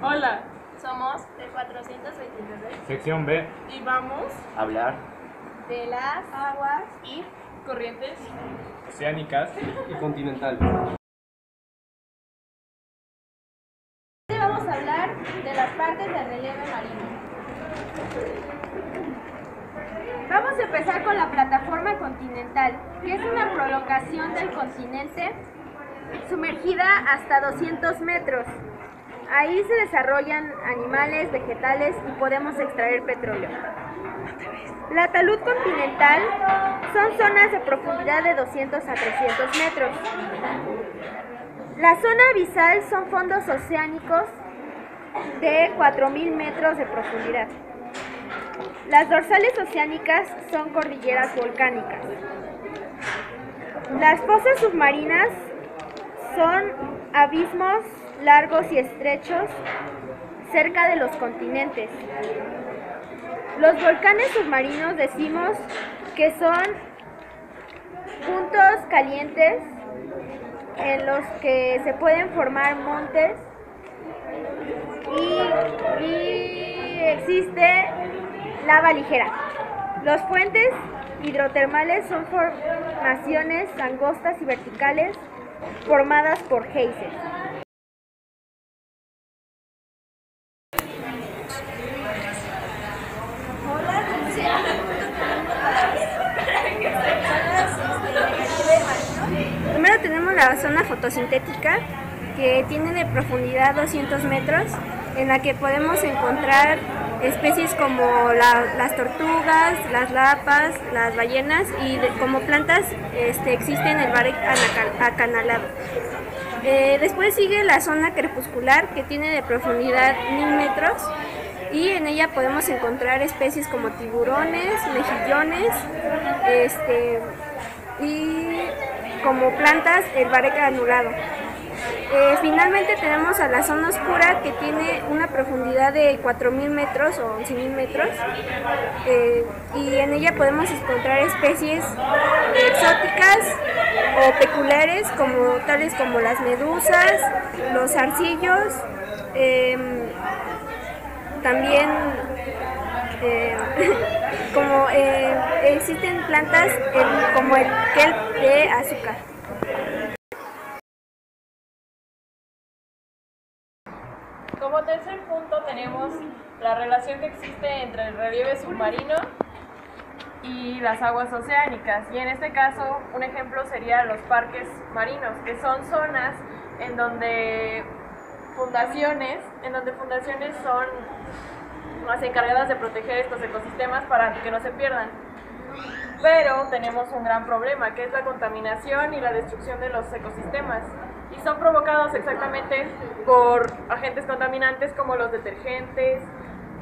Hola, Somos del 423 sección B. Y vamos Hablar de las aguas y Corrientes oceánicas y continental. hoy vamos a hablar de las partes del relieve marino. Vamos a empezar con la plataforma continental, que es una prolongación del continente sumergida hasta 200 metros. Ahí se desarrollan animales, vegetales y podemos extraer petróleo. La talud continental son zonas de profundidad de 200 a 300 metros. La zona abisal son fondos oceánicos de 4.000 metros de profundidad. Las dorsales oceánicas son cordilleras volcánicas. Las fosas submarinas son abismos largos y estrechos cerca de los continentes. Los volcanes submarinos decimos que son puntos calientes en los que se pueden formar montes y existe lava ligera. Los fuentes hidrotermales son formaciones angostas y verticales formadas por geysers. Primero tenemos la zona fotosintética, que tiene de profundidad 200 metros, en la que podemos encontrar especies como las tortugas, las lapas, las ballenas y como plantas existen el barec acanalado. Después sigue la zona crepuscular, que tiene de profundidad 1000 metros y en ella podemos encontrar especies como tiburones, mejillones y como plantas el barec anulado. Finalmente tenemos a la zona oscura, que tiene una profundidad de 4.000 metros o 11.000 metros y en ella podemos encontrar especies exóticas o peculiares tales como las medusas, los zarcillos, también existen plantas como el kelp de azúcar. Como tercer punto tenemos la relación que existe entre el relieve submarino y las aguas oceánicas, y en este caso un ejemplo sería los parques marinos, que son zonas en donde fundaciones son las encargadas de proteger estos ecosistemas para que no se pierdan. Pero tenemos un gran problema, que es la contaminación y la destrucción de los ecosistemas, y son provocados exactamente por agentes contaminantes como los detergentes,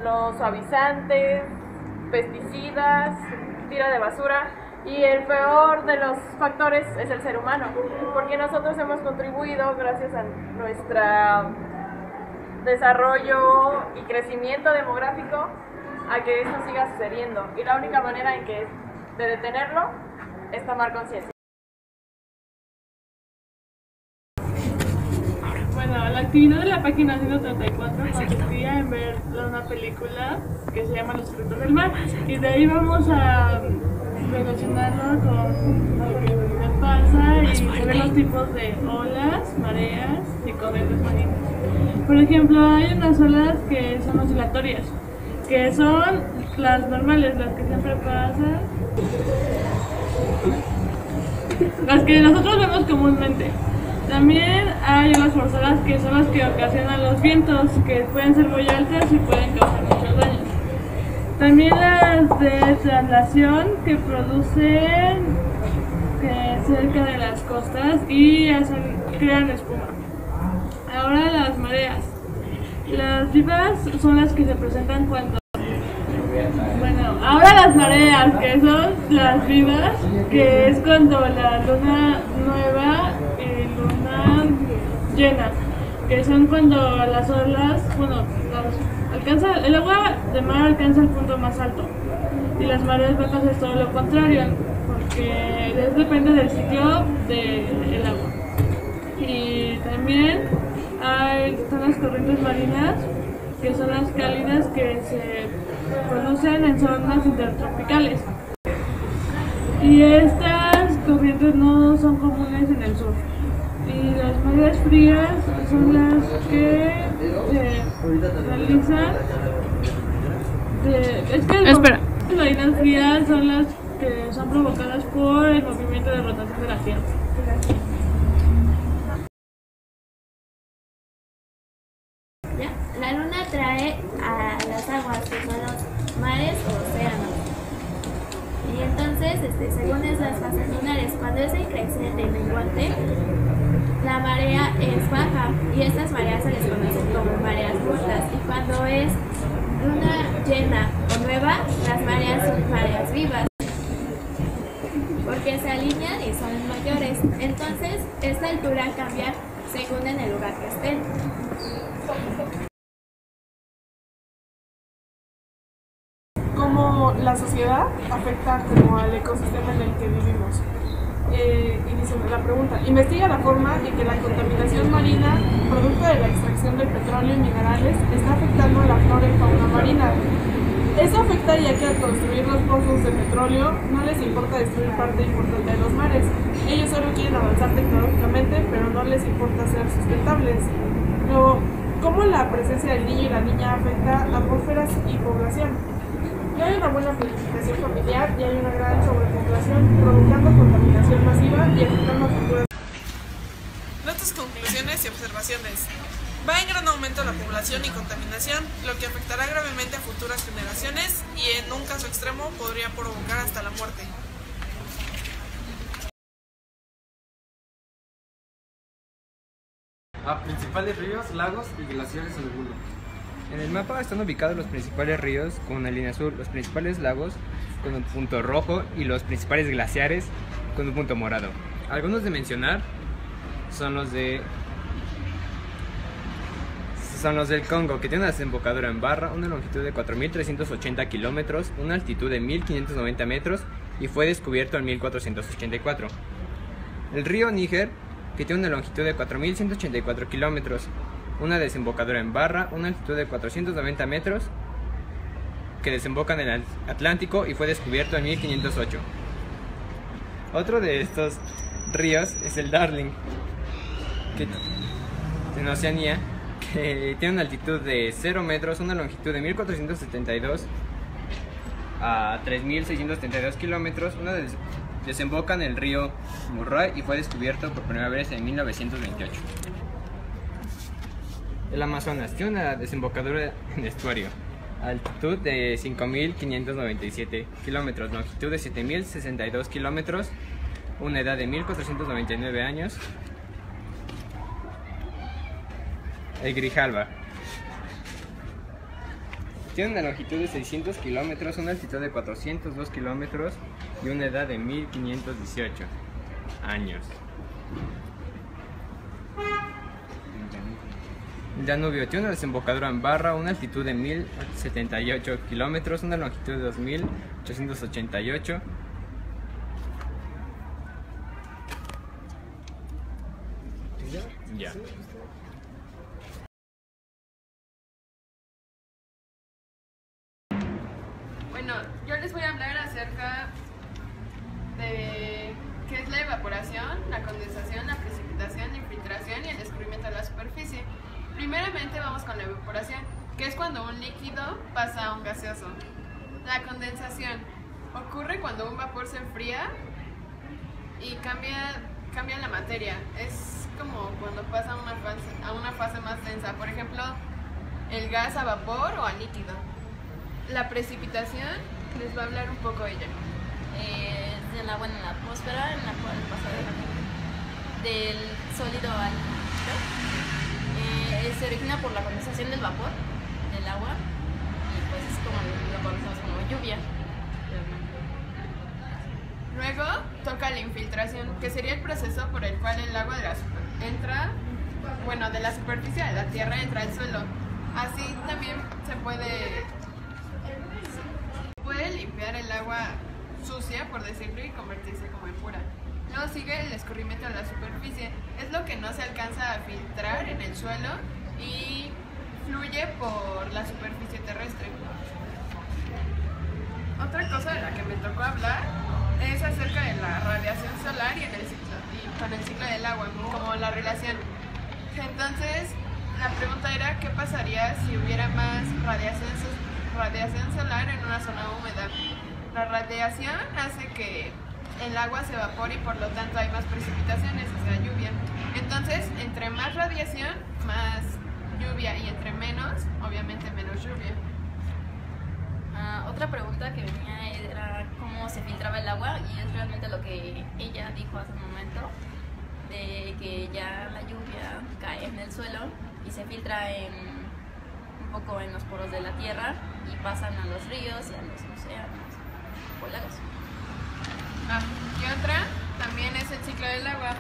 los suavizantes, pesticidas, tira de basura, y el peor de los factores es el ser humano, porque nosotros hemos contribuido, gracias a nuestro desarrollo y crecimiento demográfico, a que esto siga sucediendo, y la única manera de detenerlo es tomar conciencia. Bueno, la actividad de la página 134 consistía en ver una película que se llama Los secretos del mar, y de ahí vamos a relacionarlo con lo que pasa y ver los tipos de olas, mareas y corrientes marinas. Por ejemplo, hay unas olas que son oscilatorias, que son las normales, las que siempre pasan, las que nosotros vemos comúnmente. También hay olas forzadas, que son las que ocasionan los vientos, que pueden ser muy altas y pueden causar muchos daños. También las de traslación, que producen cerca de las costas y crean espuma. Ahora las mareas. Las vivas son las que se presentan ahora las mareas, que son las vivas, que es cuando la luna nueva y luna llena, que son cuando las olas, el agua de mar alcanza el punto más alto, y las mareas bajas es todo lo contrario, porque depende del sitio del agua. Y también Están las corrientes marinas, que son las cálidas que se conocen en zonas intertropicales. Y estas corrientes no son comunes en el sur. Y las mareas frías son las que se realizan. Espera. Las marinas frías son las que son provocadas por el movimiento de rotación de la Tierra. La luna atrae a las aguas, que son los mares o océanos. Y entonces, según las fases lunares, cuando es creciente y menguante, la marea es baja y estas mareas se les conocen como mareas muertas. Y cuando es luna llena o nueva, las mareas son mareas vivas, porque se alinean y son mayores. Entonces, esta altura cambia según en el lugar que estén. Cómo la sociedad afecta como al ecosistema en el que vivimos. Y dice la pregunta, investiga la forma en que la contaminación marina, producto de la extracción del petróleo y minerales, está afectando a la flora y fauna marina. Esto afecta ya que al construir los pozos de petróleo no les importa destruir parte importante de los mares. Ellos solo quieren avanzar tecnológicamente, pero no les importa ser sustentables. Luego, ¿cómo la presencia del niño y la niña afecta a atmósferas y población? No hay una buena planificación familiar y hay una gran sobrepoblación, provocando contaminación masiva y afectando a futuras. Nuestras conclusiones y observaciones. Va en gran aumento la población y contaminación, lo que afectará gravemente a futuras generaciones y en un caso extremo podría provocar hasta la muerte. A principales ríos, lagos y glaciares en el mundo. En el mapa están ubicados los principales ríos con una línea azul, los principales lagos con un punto rojo y los principales glaciares con un punto morado. Algunos de mencionar son los del Congo, que tiene una desembocadura en Barra, una longitud de 4.380 kilómetros, una altitud de 1.590 metros y fue descubierto en 1484. El río Níger, que tiene una longitud de 4.184 kilómetros, una desembocadura en Barra, una altitud de 490 metros, que desemboca en el Atlántico y fue descubierto en 1508. Otro de estos ríos es el Darling, que en Oceanía, que tiene una altitud de 0 metros, una longitud de 1472 a 3672 kilómetros, desemboca en el río Murray y fue descubierto por primera vez en 1928. El Amazonas tiene una desembocadura en estuario, altitud de 5.597 kilómetros, longitud de 7.062 kilómetros, una edad de 1.499 años. El Grijalba tiene una longitud de 600 kilómetros, una altitud de 402 kilómetros y una edad de 1.518 años. El Danubio tiene una desembocadura en Barra, una altitud de 1.078 kilómetros, una longitud de 2.888. Ya. Bueno, yo les voy a hablar acerca de qué es la evaporación, la condensación, la precipitación, la infiltración y el escurrimiento a la superficie. Primeramente vamos con la evaporación, que es cuando un líquido pasa a un gaseoso. La condensación ocurre cuando un vapor se enfría y cambia la materia. Es como cuando pasa a una fase más densa, por ejemplo, el gas a vapor o a líquido. La precipitación, les va a hablar un poco ella. Del agua en la atmósfera, en la cual pasa del sólido al líquido. Se origina por la condensación del vapor del agua y pues es como lo conocemos como lluvia. Luego toca la infiltración, que sería el proceso por el cual el agua de la superficie de la tierra entra al suelo. Así también se puede limpiar el agua sucia, por decirlo, y convertirse como en pura. Luego sigue el escurrimiento a la superficie. Es lo que no se alcanza a filtrar en el suelo y fluye por la superficie terrestre. Otra cosa de la que me tocó hablar es acerca de la radiación solar y con el ciclo del agua, como la relación. Entonces, la pregunta era ¿qué pasaría si hubiera más radiación solar en una zona húmeda? La radiación hace que el agua se evapore y por lo tanto hay más precipitaciones, o sea, lluvia. Entonces, entre más radiación, más lluvia, y entre menos, obviamente menos lluvia. Otra pregunta que venía era cómo se filtraba el agua, y es realmente lo que ella dijo hace un momento, de que ya la lluvia cae en el suelo y se filtra un poco en los poros de la tierra y pasan a los ríos y a los océanos o lagos. Y otra también es el ciclo del agua.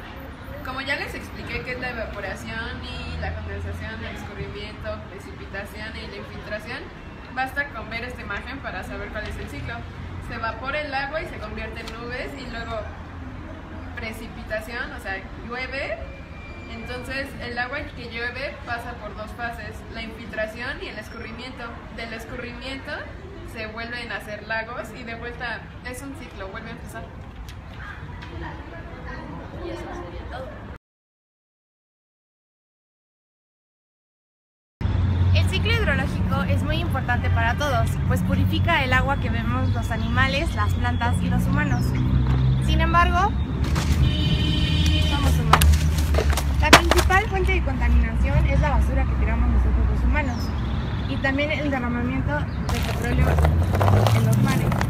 Como ya les expliqué qué es la evaporación y la condensación, el escurrimiento, precipitación y la infiltración, basta con ver esta imagen para saber cuál es el ciclo. Se evapora el agua y se convierte en nubes, y luego precipitación, o sea, llueve. Entonces el agua que llueve pasa por dos fases, la infiltración y el escurrimiento. Del escurrimiento se vuelven a hacer lagos y de vuelta es un ciclo, vuelve a empezar. Y eso sería todo. El ciclo hidrológico es muy importante para todos, pues purifica el agua que bebemos los animales, las plantas y los humanos. Sin embargo, somos humanos. La principal fuente de contaminación es la basura que tiramos nosotros los humanos, y también el derramamiento de petróleo en los mares.